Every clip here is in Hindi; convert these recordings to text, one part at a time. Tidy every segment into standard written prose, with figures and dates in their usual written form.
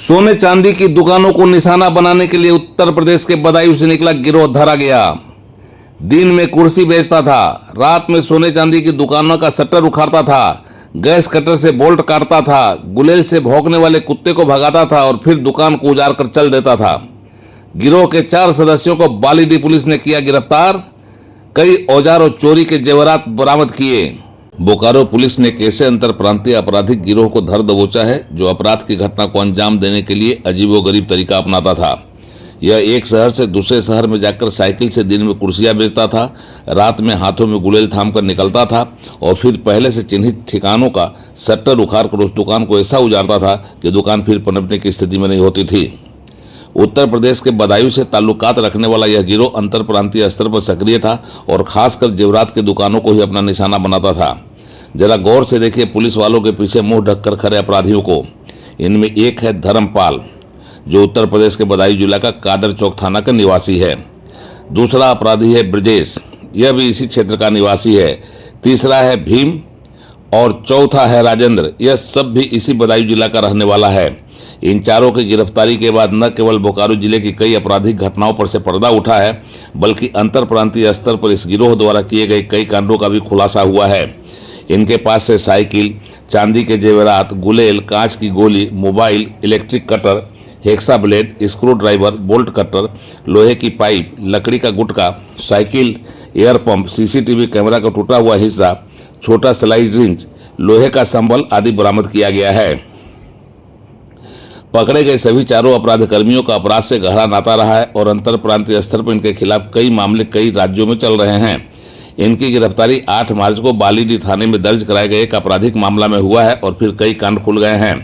सोने चांदी की दुकानों को निशाना बनाने के लिए उत्तर प्रदेश के बदायूं से निकला गिरोह धरा गया। दिन में कुर्सी बेचता था, रात में सोने चांदी की दुकानों का शटर उखाड़ता था, गैस कटर से बोल्ट काटता था, गुलेल से भौंकने वाले कुत्ते को भगाता था और फिर दुकान को उजाड़ कर चल देता था। गिरोह के 4 सदस्यों को बालीडीह पुलिस ने किया गिरफ्तार। कई औजार और चोरी के जेवरात बरामद किए। बोकारो पुलिस ने एक ऐसे अंतर प्रांतीय आपराधिक गिरोह को धर दबोचा है जो अपराध की घटना को अंजाम देने के लिए अजीबोगरीब तरीका अपनाता था। यह एक शहर से दूसरे शहर में जाकर साइकिल से दिन में कुर्सियां बेचता था, रात में हाथों में गुलेल थाम कर निकलता था और फिर पहले से चिन्हित ठिकानों का शटर उखाड़ कर उस दुकान को ऐसा उजाड़ता था कि दुकान फिर पनपने की स्थिति में नहीं होती थी। उत्तर प्रदेश के बदायूं से ताल्लुकात रखने वाला यह गिरोह अंतर प्रांतीय स्तर पर सक्रिय था और खासकर जेवरात की दुकानों को ही अपना निशाना बनाता था। जरा गौर से देखिए पुलिस वालों के पीछे मुंह ढककर खड़े अपराधियों को। इनमें एक है धर्मपाल, जो उत्तर प्रदेश के बदायूं जिला का कादर चौक थाना का निवासी है। दूसरा अपराधी है ब्रजेश, यह भी इसी क्षेत्र का निवासी है। तीसरा है भीम और चौथा है राजेंद्र, यह सब भी इसी बदायूं जिला का रहने वाला है। इन चारों की गिरफ्तारी के बाद न केवल बोकारो जिले की कई आपराधिक घटनाओं पर से पर्दा उठा है, बल्कि अंतर प्रांतीय स्तर पर इस गिरोह द्वारा किए गए कई कांडों का भी खुलासा हुआ है। इनके पास से साइकिल, चांदी के जेवरात, गुलेल, कांच की गोली, mobile, electric cutter, hacksaw blade, screwdriver, bolt cutter, लोहे की पाइप, लकड़ी का गुटका, cycle, air pump, CCTV camera का टूटा हुआ हिस्सा, छोटा स्लाइड रिंच, लोहे का संबल आदि बरामद किया गया है। पकड़े गए सभी चारों अपराध कर्मियों का अपराध से गहरा नाता रहा है और अंतर प्रांतीय स्तर पर इनके खिलाफ कई मामले कई राज्यों में चल रहे हैं। इनकी गिरफ्तारी 8 मार्च को बालीडीह थाने में दर्ज कराए गए एक आपराधिक मामला में हुआ है और फिर कई कांड खुल गए हैं।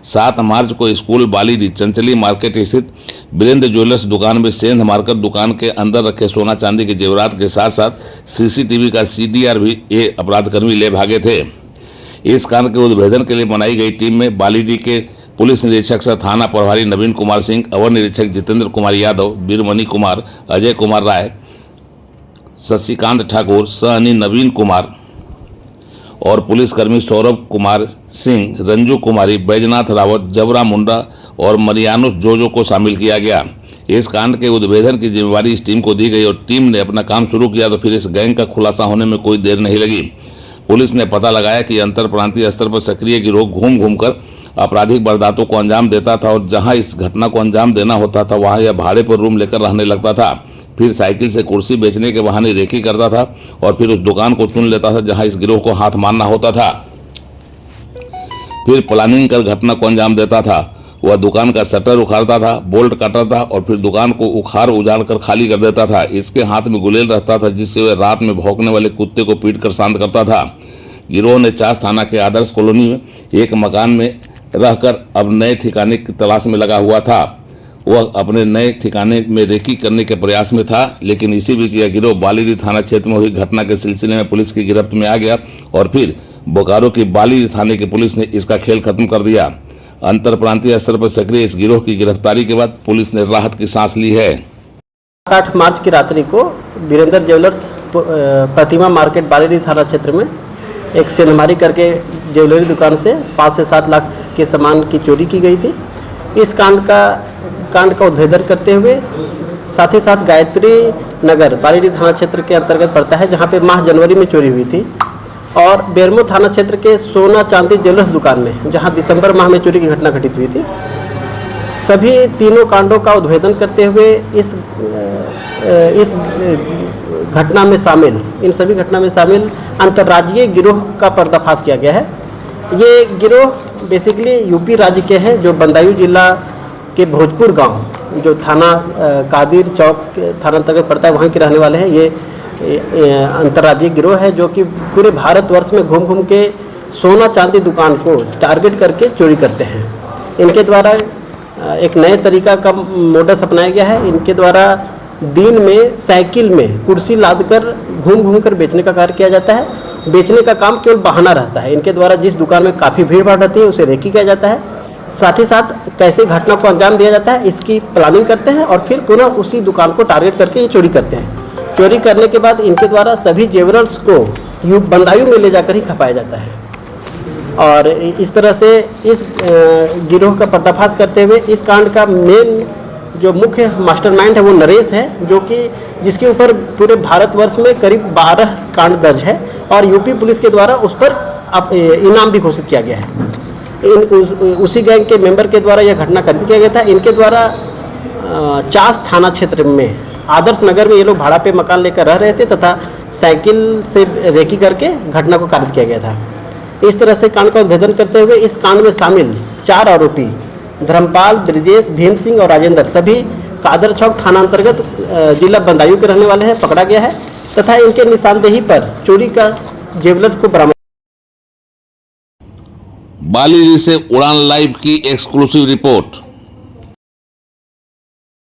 7 मार्च को स्कूल बालीडीह चंचली मार्केट स्थित वीरेंद्र ज्वेलर्स दुकान में सेंध मारकर दुकान के अंदर रखे सोना चांदी के जेवरात के साथ साथ सीसीटीवी का CDR भी ये अपराधकर्मी ले भागे थे। इस कांड के उद्भेदन के लिए बनाई गई टीम में बालीडीह के पुलिस निरीक्षक सह थाना प्रभारी नवीन कुमार सिंह, अवर निरीक्षक जितेंद्र कुमार यादव, वीरमणि कुमार, अजय कुमार राय, शशिकांत ठाकुर, सहनी नवीन कुमार और पुलिसकर्मी सौरभ कुमार सिंह, रंजू कुमारी, बैजनाथ रावत, जबरा मुंडा और मरियानुस जोजो को शामिल किया गया। इस कांड के उद्भेदन की जिम्मेवारी इस टीम को दी गई और टीम ने अपना काम शुरू किया तो फिर इस गैंग का खुलासा होने में कोई देर नहीं लगी। पुलिस ने पता लगाया कि अंतर प्रांतीय स्तर पर सक्रिय गिरोह घूम घूमकर आपराधिक वारदातों को अंजाम देता था और जहां इस घटना को अंजाम देना होता था वहां यह भाड़े पर रूम लेकर रहने लगता था। फिर साइकिल से कुर्सी बेचने के बहाने रेकी करता था और फिर उस दुकान को चुन लेता था जहां इस गिरोह को हाथ मारना होता था। फिर प्लानिंग कर घटना को अंजाम देता था। वह दुकान का शटर उखाड़ता था, बोल्ट काटता था और फिर दुकान को उजाड़ कर खाली कर देता था। इसके हाथ में गुलेल रहता था जिससे वह रात में भौंकने वाले कुत्ते को पीट कर शांत करता था। गिरोह ने चास थाना के आदर्श कॉलोनी में एक मकान में रहकर अब नए ठिकाने की तलाश में लगा हुआ था। वह अपने नए ठिकाने में रेकी करने के प्रयास में था, लेकिन इसी बीच यह गिरोह बालीडीह थाना क्षेत्र में हुई घटना के सिलसिले में पुलिस की गिरफ्त में आ गया और फिर बोकारो की बालीडीह थाने की पुलिस ने इसका खेल खत्म कर दिया। अंतर प्रांतीय स्तर पर सक्रिय इस गिरोह की गिरफ्तारी के बाद पुलिस ने राहत की सांस ली है। 8 मार्च की रात्रि को वीरेंद्र ज्वेलर्स प्रतिमा मार्केट बालीडीह थाना क्षेत्र में एक सेंधमारी करके ज्वेलरी दुकान से 5 से 7 लाख के सामान की चोरी की गई थी। इस कांड का उद्भेदन करते हुए साथ ही साथ गायत्री नगर बालीडीह थाना क्षेत्र के अंतर्गत पड़ता है, जहां पे माह जनवरी में चोरी हुई थी, और बेरमो थाना क्षेत्र के सोना चांदी ज्वेलर्स दुकान में जहां दिसंबर माह में चोरी की घटना घटित हुई थी। सभी तीनों कांडों का उद्भेदन करते हुए इस घटना में शामिल इन सभी घटना में शामिल अंतर्राज्यीय गिरोह का पर्दाफाश किया गया है। ये गिरोह बेसिकली यूपी राज्य के हैं, जो बदायूं जिला के भोजपुर गांव जो थाना कादिर चौक थाना अंतर्गत पड़ता है वहाँ के रहने वाले हैं। ये अंतर्राज्यीय गिरोह है जो कि पूरे भारतवर्ष में घूम घूम के सोना चांदी दुकान को टारगेट करके चोरी करते हैं। इनके द्वारा एक नए तरीका का मोडस अपनाया गया है। इनके द्वारा दिन में साइकिल में कुर्सी लादकर घूम घूम कर बेचने का कार्य किया जाता है। बेचने का काम केवल बहाना रहता है। इनके द्वारा जिस दुकान में काफ़ी भीड़ भाड़ रहती है उसे रेकी किया जाता है। साथ ही साथ कैसे घटना को अंजाम दिया जाता है इसकी प्लानिंग करते हैं और फिर पुनः उसी दुकान को टारगेट करके ये चोरी करते हैं। चोरी करने के बाद इनके द्वारा सभी जेवरल्स को बदायूं में ले जाकर ही खपाया जाता है। और इस तरह से इस गिरोह का पर्दाफाश करते हुए इस कांड का मेन जो मुख्य मास्टरमाइंड है वो नरेश है, जो कि जिसके ऊपर पूरे भारतवर्ष में करीब 12 कांड दर्ज है और यूपी पुलिस के द्वारा उस पर इनाम भी घोषित किया गया है। उसी गैंग के मेंबर के द्वारा यह घटना कर किया गया था। इनके द्वारा चास थाना क्षेत्र में आदर्श नगर में ये लोग भाड़ा पे मकान लेकर रह रहे थे तथा साइकिल से रेकी करके घटना को कारित किया गया था। इस तरह से कांड का उद्भेदन करते हुए इस कांड में शामिल 4 आरोपी धर्मपाल, ब्रिजेश, भीम सिंह और राजेंद्र सभी कादर चौक थाना अंतर्गत जिला बंदायूं के रहने वाले हैं, पकड़ा गया है तथा इनके निशानदेही पर चोरी का जेवलर को बरामद। बाली से उड़ान लाइव की एक्सक्लूसिव रिपोर्ट।